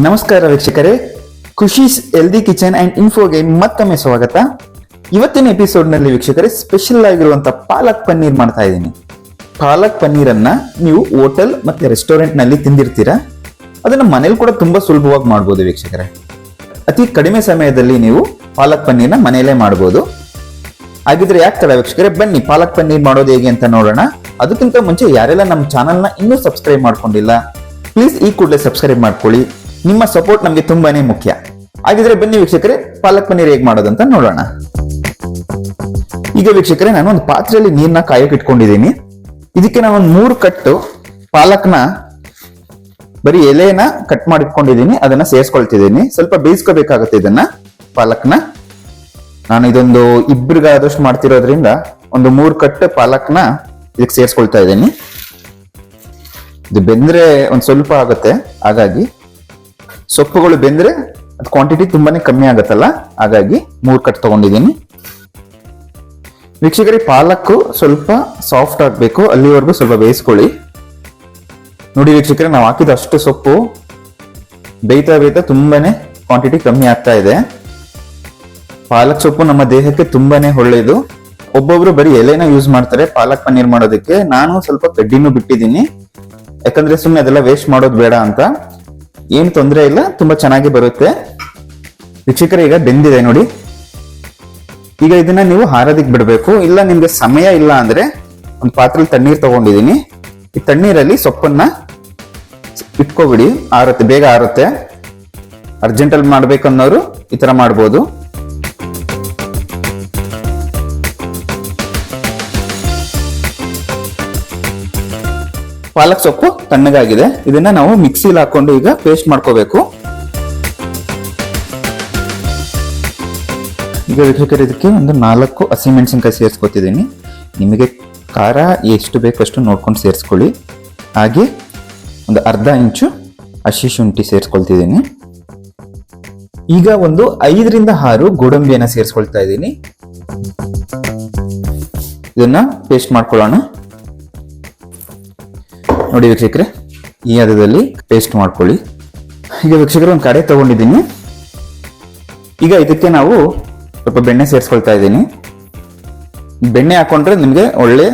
ನಮಸ್ಕಾರ ವೀಕ್ಷಕರೇ, Khushi's healthy kitchen and ಇನ್ಫೋಗೆ ಮತ್ತೊಮ್ಮೆ ಸ್ವಾಗತ. ಇವತ್ತಿನ ಎಪಿಸೋಡ್ ನಲ್ಲಿ ವೀಕ್ಷಕರೇ ಸ್ಪೆಷಲ್ ಆಗಿರುವಂತ ಪಾಲಕ್ ಪನ್ನೀರ್ ಮಾಡ್ತಾ ಇದ್ದೀನಿ. ಪಾಲಕ್ ಪನ್ನೀರ್ ಅನ್ನ ನೀವು ಹೋಟೆಲ್ ಮತ್ತೆ ರೆಸ್ಟೋರೆಂಟ್ ನಲ್ಲಿ ತಿಂದಿರ್ತೀರಾ. ಅದನ್ನ ಮನೇಲಿ ಕೂಡ ತುಂಬಾ ಸುಲಭವಾಗಿ ಮಾಡಬಹುದು ವೀಕ್ಷಕರೇ. ಅತಿ ಕಡಿಮೆ ಸಮಯದಲ್ಲಿ ನೀವು ಪಾಲಕ್ ಪನ್ನೀರ್ನ ಮನೆಯಲ್ಲೇ ಮಾಡಬಹುದು. ಹಾಗಿದ್ರೆ ಯಾಕೆ ತಡ ವೀಕ್ಷಕರೇ, ಬನ್ನಿ ಪಾಲಕ್ ಪನ್ನೀರ್ ಮಾಡೋದು ಹೇಗೆ ಅಂತ ನೋಡೋಣ. ಅದಕ್ಕಿಂತ ಮುಂಚೆ ಯಾರೆಲ್ಲ ನಮ್ಮ ಚಾನಲ್ ನ ಇನ್ನೂ ಸಬ್ಸ್ಕ್ರೈಬ್ ಮಾಡ್ಕೊಂಡಿಲ್ಲ, ಪ್ಲೀಸ್ ಈ ಕೂಡಲೇ ಸಬ್ಸ್ಕ್ರೈಬ್ ಮಾಡ್ಕೊಳ್ಳಿ. ನಿಮ್ಮ ಸಪೋರ್ಟ್ ನಮಗೆ ತುಂಬಾನೇ ಮುಖ್ಯ. ಹಾಗಿದ್ರೆ ಬನ್ನಿ ವೀಕ್ಷಕರೇ, ಪಾಲಕ್ ಪನ್ನೀರ್ ಹೇಗೆ ಮಾಡೋದಂತ ನೋಡೋಣ. ಈಗ ವೀಕ್ಷಕರೇ, ನಾನು ಒಂದು ಪಾತ್ರೆಯಲ್ಲಿ ನೀರ್ನ ಕಾಯಕ್ಕೆ ಇಟ್ಕೊಂಡಿದ್ದೀನಿ. ಇದಕ್ಕೆ ನಾನು ಒಂದು 3 ಕಟ್ಟು ಪಾಲಕ್ನ ಬರೀ ಎಲೆನ ಕಟ್ ಮಾಡಿ ಇಟ್ಕೊಂಡಿದ್ದೀನಿ, ಅದನ್ನ ಸೇರಿಸ್ಕೊಳ್ತಿದ್ದೀನಿ. ಸ್ವಲ್ಪ ಬೇಯಿಸ್ಕೋಬೇಕಾಗುತ್ತೆ ಇದನ್ನ ಪಾಲಕ್ನ. ನಾನು ಇದೊಂದು ಇಬ್ಬರಿಗಾದಷ್ಟು ಮಾಡ್ತಿರೋದ್ರಿಂದ ಒಂದು 3 ಕಟ್ಟು ಪಾಲಕ್ನ ಇದಕ್ಕೆ ಸೇರಿಸ್ಕೊಳ್ತಾ ಇದ್ದೀನಿ. ಇದು ಬೆಂದ್ರೆ ಒಂದ್ ಸ್ವಲ್ಪ ಆಗುತ್ತೆ, ಹಾಗಾಗಿ ಸೊಪ್ಪುಗಳು ಬೆಂದ್ರೆ ಅದು ಕ್ವಾಂಟಿಟಿ ತುಂಬಾನೇ ಕಮ್ಮಿ ಆಗುತ್ತಲ್ಲ, ಹಾಗಾಗಿ 3 ಕಟ್ ತಗೊಂಡಿದ್ದೀನಿ. ವೀಕ್ಷಕರೇ, ಪಾಲಕ್ಕು ಸ್ವಲ್ಪ ಸಾಫ್ಟ್ ಆಗ್ಬೇಕು, ಅಲ್ಲಿವರೆಗೂ ಸ್ವಲ್ಪ ಬೇಯಿಸ್ಕೊಳ್ಳಿ. ನೋಡಿ ವೀಕ್ಷಕರೇ, ನಾವು ಹಾಕಿದ ಅಷ್ಟು ಸೊಪ್ಪು ಬೇಯ್ತಾ ಬೇಯ್ತಾ ತುಂಬಾನೇ ಕ್ವಾಂಟಿಟಿ ಕಮ್ಮಿ ಆಗ್ತಾ ಇದೆ. ಪಾಲಕ್ ಸೊಪ್ಪು ನಮ್ಮ ದೇಹಕ್ಕೆ ತುಂಬಾನೇ ಒಳ್ಳೆಯದು. ಒಬ್ಬೊಬ್ರು ಬರೀ ಎಲೆನ ಯೂಸ್ ಮಾಡ್ತಾರೆ ಪಾಲಕ್ ಪನ್ನೀರ್ ಮಾಡೋದಕ್ಕೆ. ನಾನು ಸ್ವಲ್ಪ ಕಡ್ಡಿನೂ ಬಿಟ್ಟಿದ್ದೀನಿ, ಯಾಕಂದ್ರೆ ಸುಮ್ಮನೆ ಅದೆಲ್ಲ ವೇಸ್ಟ್ ಮಾಡೋದು ಬೇಡ ಅಂತ. ಏನು ತೊಂದರೆ ಇಲ್ಲ, ತುಂಬಾ ಚೆನ್ನಾಗಿ ಬರುತ್ತೆ. ವೀಕ್ಷಕರೇ, ಈಗ ಬೆಂದಿದೆ ನೋಡಿ. ಈಗ ಇದನ್ನ ನೀವು ಹಾರೋದಿಕ್ ಬಿಡಬೇಕು. ಇಲ್ಲ ನಿಮ್ಗೆ ಸಮಯ ಇಲ್ಲ ಅಂದ್ರೆ ಒಂದು ಪಾತ್ರೆಯಲ್ಲಿ ತಣ್ಣೀರ್ ತಗೊಂಡಿದ್ದೀನಿ. ಈ ತಣ್ಣೀರಲ್ಲಿ ಸೊಪ್ಪನ್ನ ಇಟ್ಕೋಬಿಡಿ, ಆರುತ್ತೆ, ಬೇಗ ಆರುತ್ತೆ. ಅರ್ಜೆಂಟಲ್ಲಿ ಮಾಡ್ಬೇಕನ್ನೋರು ಈ ತರ ಮಾಡ್ಬೋದು. ಪಾಲಕ್ ಸೊಪ್ಪು ತಣ್ಣಗಾಗಿದೆ, ಇದನ್ನ ನಾವು ಮಿಕ್ಸಿಲಿ ಹಾಕೊಂಡು ಈಗ ಪೇಸ್ಟ್ ಮಾಡ್ಕೋಬೇಕು. ಈಗ ವೀಕ್ಷಕರು, ಇದಕ್ಕೆ ಒಂದು 4 ಹಸಿಮೆಣಸಿನ್ಕಾಯಿ ಸೇರಿಸ್ಕೊತಿದ್ದೀನಿ. ನಿಮಗೆ ಖಾರ ಎಷ್ಟು ಬೇಕು ಅಷ್ಟು ನೋಡ್ಕೊಂಡು ಸೇರಿಸ್ಕೊಳ್ಳಿ. ಹಾಗೆ ಒಂದು ಅರ್ಧ ಇಂಚು ಹಸಿ ಶುಂಠಿ ಸೇರಿಸ್ಕೊಳ್ತಿದ್ದೀನಿ. ಈಗ ಒಂದು 5 ರಿಂದ 6 ಗೋಡಂಬಿಯನ್ನ ಸೇರಿಸ್ಕೊಳ್ತಾ ಇದ್ದೀನಿ. ಇದನ್ನ ಪೇಸ್ಟ್ ಮಾಡ್ಕೊಳ್ಳೋಣ. ನೋಡಿ ವೀಕ್ಷಕರೇ, ಈ ಹದದಲ್ಲಿ ಪೇಸ್ಟ್ ಮಾಡ್ಕೊಳ್ಳಿ. ಈಗ ವೀಕ್ಷಕರೇ, ಒಂದು ಕಡೆ ತಗೊಂಡಿದ್ದೀನಿ. ಈಗ ಇದಕ್ಕೆ ನಾವು ಸ್ವಲ್ಪ ಬೆಣ್ಣೆ ಸೇರಿಸ್ಕೊಳ್ತಾ ಇದ್ದೀನಿ. ಬೆಣ್ಣೆ ಹಾಕೊಂಡ್ರೆ ನಿಮಗೆ ಒಳ್ಳೆ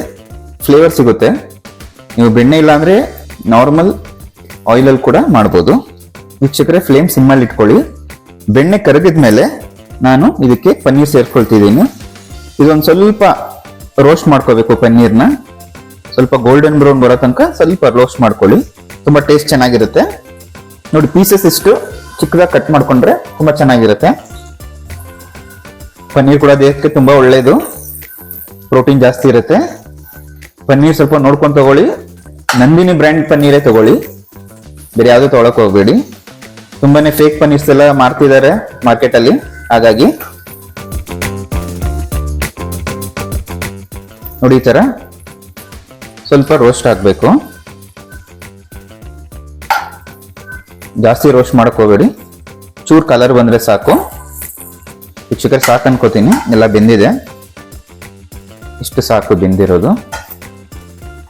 ಫ್ಲೇವರ್ ಸಿಗುತ್ತೆ. ನೀವು ಬೆಣ್ಣೆ ಇಲ್ಲ ಅಂದ್ರೆ ನಾರ್ಮಲ್ ಆಯಿಲಲ್ಲಿ ಕೂಡ ಮಾಡ್ಬೋದು. ವೀಕ್ಷಕರೇ, ಫ್ಲೇಮ್ ಸಿಮ್ಮಲ್ಲಿ ಇಟ್ಕೊಳ್ಳಿ. ಬೆಣ್ಣೆ ಕರಗಿದ್ಮೇಲೆ ನಾನು ಇದಕ್ಕೆ ಪನ್ನೀರ್ ಸೇರಿಸ್ಕೊಳ್ತಿದ್ದೀನಿ. ಇದೊಂದು ಸ್ವಲ್ಪ ರೋಸ್ಟ್ ಮಾಡ್ಕೋಬೇಕು ಪನ್ನೀರ್ನ. ಸ್ವಲ್ಪ ಗೋಲ್ಡನ್ ಬ್ರೌನ್ ಬರೋ ತನಕ ಸ್ವಲ್ಪ ರೋಸ್ಟ್ ಮಾಡ್ಕೊಳ್ಳಿ, ತುಂಬಾ ಟೇಸ್ಟ್ ಚೆನ್ನಾಗಿರುತ್ತೆ. ನೋಡಿ, ಪೀಸಸ್ ಇಷ್ಟು ಚಿಕ್ಕದಾಗಿ ಕಟ್ ಮಾಡ್ಕೊಂಡ್ರೆ ತುಂಬಾ ಚೆನ್ನಾಗಿರುತ್ತೆ. ಪನ್ನೀರ್ ಕೂಡ ದೇಹಕ್ಕೆ ತುಂಬಾ ಒಳ್ಳೇದು, ಪ್ರೋಟೀನ್ ಜಾಸ್ತಿ ಇರುತ್ತೆ. ಪನ್ನೀರ್ ಸ್ವಲ್ಪ ನೋಡ್ಕೊಂಡು ತಗೊಳ್ಳಿ. ನಂದಿನಿ ಬ್ರ್ಯಾಂಡ್ ಪನ್ನೀರೇ ತಗೊಳ್ಳಿ, ಬೇರೆ ಯಾವ್ದು ತಗೊಳಕ್ ಹೋಗ್ಬೇಡಿ. ತುಂಬಾನೇ ಫೇಕ್ ಪನ್ನೀರ್ಸ್ ಎಲ್ಲ ಮಾರ್ತಿದ್ದಾರೆ ಮಾರ್ಕೆಟ್ ಅಲ್ಲಿ, ಹಾಗಾಗಿ ನೋಡಿ ಈ ತರ ಸ್ವಲ್ಪ ರೋಸ್ಟ್ ಆಗಬೇಕು. ಜಾಸ್ತಿ ರೋಸ್ಟ್ ಮಾಡಕ್ ಹೋಗಬೇಡಿ, ಚೂರ್ ಕಲರ್ ಬಂದ್ರೆ ಸಾಕು. ವೀಕ್ಷಕರೇ, ಸಾಕು ಅನ್ಕೋತೀನಿ, ಎಲ್ಲ ಬೆಂದಿದೆ. ಇಷ್ಟು ಸಾಕು ಬೆಂದಿರೋದು.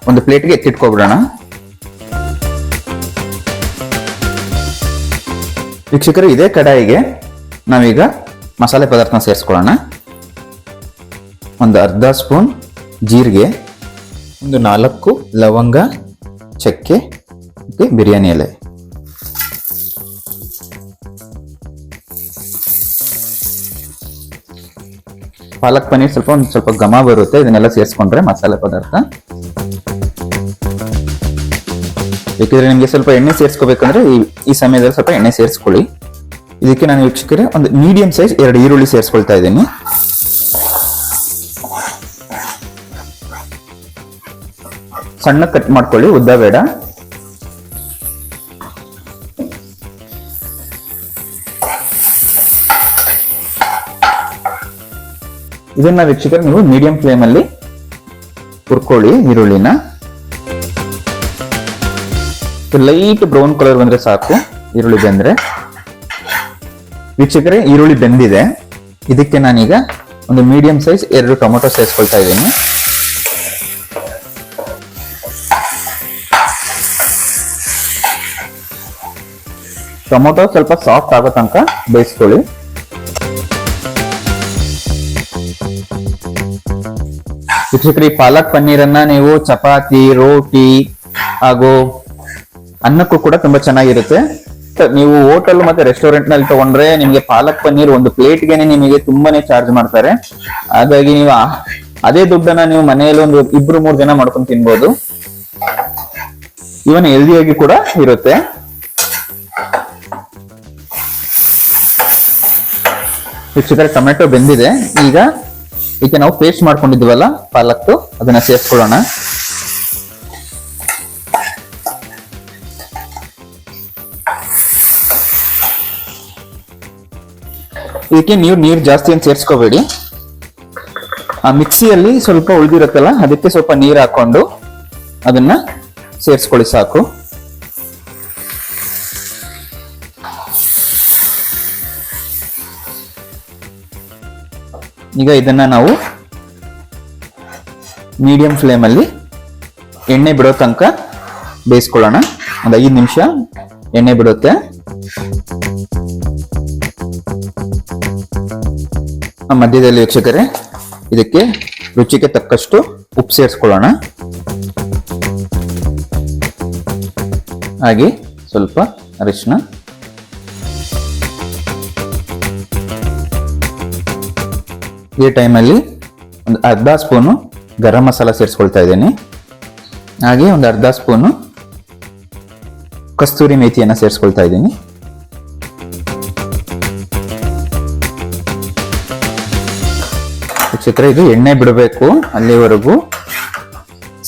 ಒಂದು ಪ್ಲೇಟ್ಗೆ ಎತ್ತಿಟ್ಕೊಬಿಡೋಣ. ವೀಕ್ಷಕರೇ, ಇದೇ ಕಡಾಯಿಗೆ ನಾವೀಗ ಮಸಾಲೆ ಪದಾರ್ಥನ ಸೇರಿಸ್ಕೊಳ್ಳೋಣ. ಒಂದು ಅರ್ಧ ಸ್ಪೂನ್ ಜೀರಿಗೆ, ಒಂದು 4 ಲವಂಗ, ಚಕ್ಕೆ ಮತ್ತೆ ಬಿರಿಯಾನಿ ಎಲೆ. ಪಾಲಕ್ ಪನ್ನೀರ್ ಸ್ವಲ್ಪ ಘಮ ಬರುತ್ತೆ, ಇದನ್ನೆಲ್ಲ ಸೇರಿಸ್ಕೊಂಡ್ರೆ ಮಸಾಲೆ ಪದಾರ್ಥ. ಬೇಕಿದ್ರೆ ನಿಮಗೆ ಸ್ವಲ್ಪ ಎಣ್ಣೆ ಸೇರಿಸ್ಕೋಬೇಕಂದ್ರೆ ಈ ಸಮಯದಲ್ಲಿ ಸ್ವಲ್ಪ ಎಣ್ಣೆ ಸೇರಿಸ್ಕೊಳ್ಳಿ. ಇದಕ್ಕೆ ನಾನು ವೀಕ್ಷಕರೇ ಒಂದು ಮೀಡಿಯಂ ಸೈಜ್ 2 ಈರುಳ್ಳಿ ಸೇರಿಸ್ಕೊಳ್ತಾ ಇದ್ದೀನಿ. ಸಣ್ಣ ಕಟ್ ಮಾಡ್ಕೊಳ್ಳಿ, ಉದ್ದ ಬೇಡ. ಇದನ್ನ ವೀಕ್ಷಕರು ನೀವು ಮೀಡಿಯಂ ಫ್ಲೇಮ್ ಅಲ್ಲಿ ಹುರ್ಕೊಳ್ಳಿ. ಈರುಳ್ಳಿನ ಲೈಟ್ ಬ್ರೌನ್ ಕಲರ್ ಬಂದ್ರೆ ಸಾಕು, ಈರುಳ್ಳಿ ಬೆಂದ್ರೆ. ವೀಕ್ಷಕರೇ, ಈರುಳ್ಳಿ ಬೆಂದಿದೆ. ಇದಕ್ಕೆ ನಾನೀಗ ಒಂದು ಮೀಡಿಯಂ ಸೈಜ್ 2 ಟೊಮೆಟೊ ಸೇರಿಸ್ಕೊಳ್ತಾ ಇದ್ದೀನಿ. ಟೊಮೊಟೊ ಸ್ವಲ್ಪ ಸಾಫ್ಟ್ ಆಗೋ ತನಕ ಬೇಯಿಸ್ಕೊಳ್ಳಿ. ವೀಕ್ಷಕರೇ, ಈ ಪಾಲಕ್ ಪನ್ನೀರನ್ನ ನೀವು ಚಪಾತಿ, ರೋಟಿ ಹಾಗೂ ಅನ್ನಕ್ಕೂ ಕೂಡ ತುಂಬಾ ಚೆನ್ನಾಗಿರುತ್ತೆ. ನೀವು ಹೋಟೆಲ್ ಮತ್ತೆ ರೆಸ್ಟೋರೆಂಟ್ ನಲ್ಲಿ ತಗೊಂಡ್ರೆ ನಿಮಗೆ ಪಾಲಕ್ ಪನ್ನೀರ್ ಒಂದು ಪ್ಲೇಟ್ಗೆ ನಿಮಗೆ ತುಂಬಾನೇ ಚಾರ್ಜ್ ಮಾಡ್ತಾರೆ. ಹಾಗಾಗಿ ನೀವು ಅದೇ ದುಡ್ಡನ್ನ ನೀವು ಮನೆಯಲ್ಲಿ ಒಂದು 2-3 ಜನ ಮಾಡ್ಕೊಂಡು ತಿನ್ಬೋದು. ಇವನ್ ಹೆಲ್ದಿಯಾಗಿ ಕೂಡ ಇರುತ್ತೆ. ವೀಕ್ಷಕರೇ, ಟೊಮೆಟೊ ಬೆಂದಿದೆ. ಈಗ ನಾವು ಪೇಸ್ಟ್ ಮಾಡ್ಕೊಂಡಿದ್ವಲ್ಲ ಪಾಲಕ್ದು, ಅದನ್ನ ಸೇರಿಸ್ಕೊಳ್ಳೋಣ. ಇದಕ್ಕೆ ನೀರು ಜಾಸ್ತಿ ಏನು ಸೇರಿಸ್ಕೋಬೇಡಿ. ಆ ಮಿಕ್ಸಿಯಲ್ಲಿ ಸ್ವಲ್ಪ ಉಳಿದಿರುತ್ತಲ್ಲ, ಅದಕ್ಕೆ ಸ್ವಲ್ಪ ನೀರು ಹಾಕೊಂಡು ಅದನ್ನ ಸೇರಿಸ್ಕೊಳ್ಳಿ ಸಾಕು. ಈಗ ಇದನ್ನ ನಾವು ಮೀಡಿಯಂ ಫ್ಲೇಮ್ ಅಲ್ಲಿ ಎಣ್ಣೆ ಬಿಡೋ ತನಕ ಬೇಯಿಸ್ಕೊಳ್ಳೋಣ. ಒಂದು 5 ನಿಮಿಷ ಎಣ್ಣೆ ಬಿಡುತ್ತೆ. ಮಧ್ಯದಲ್ಲಿ ವೀಕ್ಷಕರೇ, ಇದಕ್ಕೆ ರುಚಿಗೆ ತಕ್ಕಷ್ಟು ಉಪ್ಪು ಸೇರಿಸ್ಕೊಳ್ಳೋಣ. ಹಾಗೆ ಸ್ವಲ್ಪ ಅರಿಶಿನ, ಈ ಟೈಮಲ್ಲಿ ಒಂದು ಅರ್ಧ ಸ್ಪೂನು ಗರಂ ಮಸಾಲ ಸೇರಿಸ್ಕೊಳ್ತಾ ಇದ್ದೀನಿ. ಹಾಗೆ ಒಂದು ಅರ್ಧ ಸ್ಪೂನು ಕಸ್ತೂರಿ ಮೇಥಿಯನ್ನು ಸೇರಿಸ್ಕೊಳ್ತಾ ಇದ್ದೀನಿ. ವೀಕ್ಷಕರೇ, ಇದು ಎಣ್ಣೆ ಬಿಡಬೇಕು, ಅಲ್ಲಿವರೆಗೂ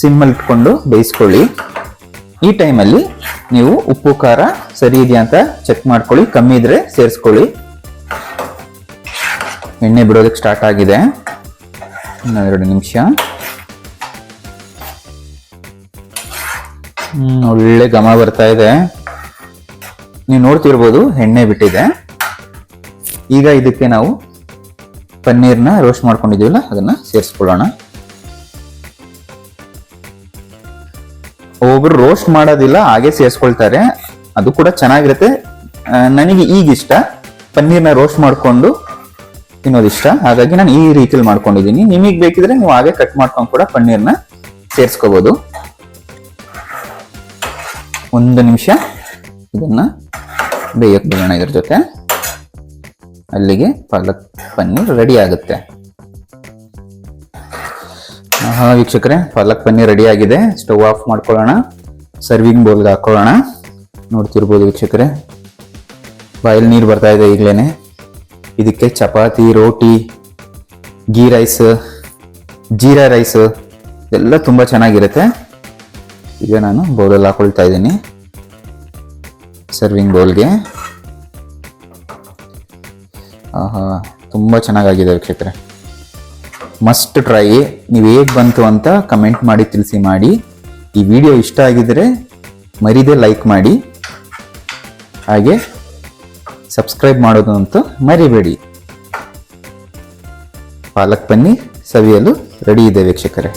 ಸಿಮ್ಮಲ್ಲಿ ಇಟ್ಕೊಂಡು ಬೇಯಿಸ್ಕೊಳ್ಳಿ. ಈ ಟೈಮಲ್ಲಿ ನೀವು ಉಪ್ಪು ಖಾರ ಸರಿ ಇದೆಯಾ ಅಂತ ಚೆಕ್ ಮಾಡ್ಕೊಳ್ಳಿ. ಕಮ್ಮಿ ಇದ್ರೆ ಸೇರಿಸ್ಕೊಳ್ಳಿ. ಎಣ್ಣೆ ಬಿಡೋದಕ್ಕೆ ಸ್ಟಾರ್ಟ್ ಆಗಿದೆ. 2 ನಿಮಿಷ. ಒಳ್ಳೆ ಘಮ ಬರ್ತಾ ಇದೆ. ನೀವು ನೋಡ್ತಿರ್ಬೋದು, ಎಣ್ಣೆ ಬಿಟ್ಟಿದೆ. ಈಗ ಇದಕ್ಕೆ ನಾವು ಪನ್ನೀರ್ನ ರೋಸ್ಟ್ ಮಾಡ್ಕೊಂಡಿದೀವಲ್ಲ, ಅದನ್ನ ಸೇರಿಸ್ಕೊಳ್ಳೋಣ. ಒಬ್ಬರು ರೋಸ್ಟ್ ಮಾಡೋದಿಲ್ಲ, ಹಾಗೆ ಸೇರಿಸ್ಕೊಳ್ತಾರೆ, ಅದು ಕೂಡ ಚೆನ್ನಾಗಿರುತ್ತೆ. ನನಗೆ ಈಗ ಇಷ್ಟ ಪನ್ನೀರ್ನ ರೋಸ್ಟ್ ಮಾಡ್ಕೊಂಡು ತಿನ್ನೋದಿಷ್ಟ, ಹಾಗಾಗಿ ನಾನು ಈ ರೀತಿಯಲ್ಲಿ ಮಾಡ್ಕೊಂಡಿದ್ದೀನಿ. ನಿಮಗೆ ಬೇಕಿದ್ರೆ ನೀವು ಹಾಗೆ ಕಟ್ ಮಾಡ್ಕೊಂಡು ಕೂಡ ಪನ್ನೀರ್ನ ಸೇರಿಸ್ಕೋಬಹುದು. 1 ನಿಮಿಷ ಇದನ್ನ ಬೇಯಕ್ಕೆ ಬಿಡೋಣ ಇದ್ರ ಜೊತೆ. ಅಲ್ಲಿಗೆ ಪಾಲಕ್ ಪನ್ನೀರ್ ರೆಡಿ ಆಗುತ್ತೆ. ವೀಕ್ಷಕರೇ, ಪಾಲಕ್ ಪನ್ನೀರ್ ರೆಡಿ ಆಗಿದೆ. ಸ್ಟವ್ ಆಫ್ ಮಾಡ್ಕೊಳ್ಳೋಣ. ಸರ್ವಿಂಗ್ ಬೌಲ್ಗೆ ಹಾಕೊಳ್ಳೋಣ. ನೋಡ್ತಿರ್ಬೋದು ವೀಕ್ಷಕರೇ, ಬಾಯಲ್ಲಿ ನೀರು ಬರ್ತಾ ಇದೆ ಈಗಲೇ. ಇದಕ್ಕೆ ಚಪಾತಿ, ರೋಟಿ, ಗೀ ರೈಸ್, ಜೀರಾ ರೈಸ್ ಎಲ್ಲ ತುಂಬ ಚೆನ್ನಾಗಿರುತ್ತೆ. ಈಗ ನಾನು ಬೌಲಲ್ಲಿ ಹಾಕೊಳ್ತಾ ಇದ್ದೀನಿ, ಸರ್ವಿಂಗ್ ಬೌಲ್ಗೆ. ತುಂಬ ಚೆನ್ನಾಗಾಗಿದೆ ವೀಕ್ಷಕರೇ, ಮಸ್ಟ್ ಟ್ರೈ. ನೀವು ಹೇಗೆ ಬಂತು ಅಂತ ಕಮೆಂಟ್ ಮಾಡಿ ತಿಳಿಸಿ ಮಾಡಿ. ಈ ವಿಡಿಯೋ ಇಷ್ಟ ಆಗಿದ್ರೆ ಮರಿದೇ ಲೈಕ್ ಮಾಡಿ, ಹಾಗೆ ಸಬ್ಸ್ಕ್ರೈಬ್ ಮಾಡೋದು ಅಂತೂ ಮರಿಬೇಡಿ. ಪಾಲಕ್ ಪನ್ನೀರ್ ಸವಿಯಲು ರೆಡಿ ಇದೆ ವೀಕ್ಷಕರೇ.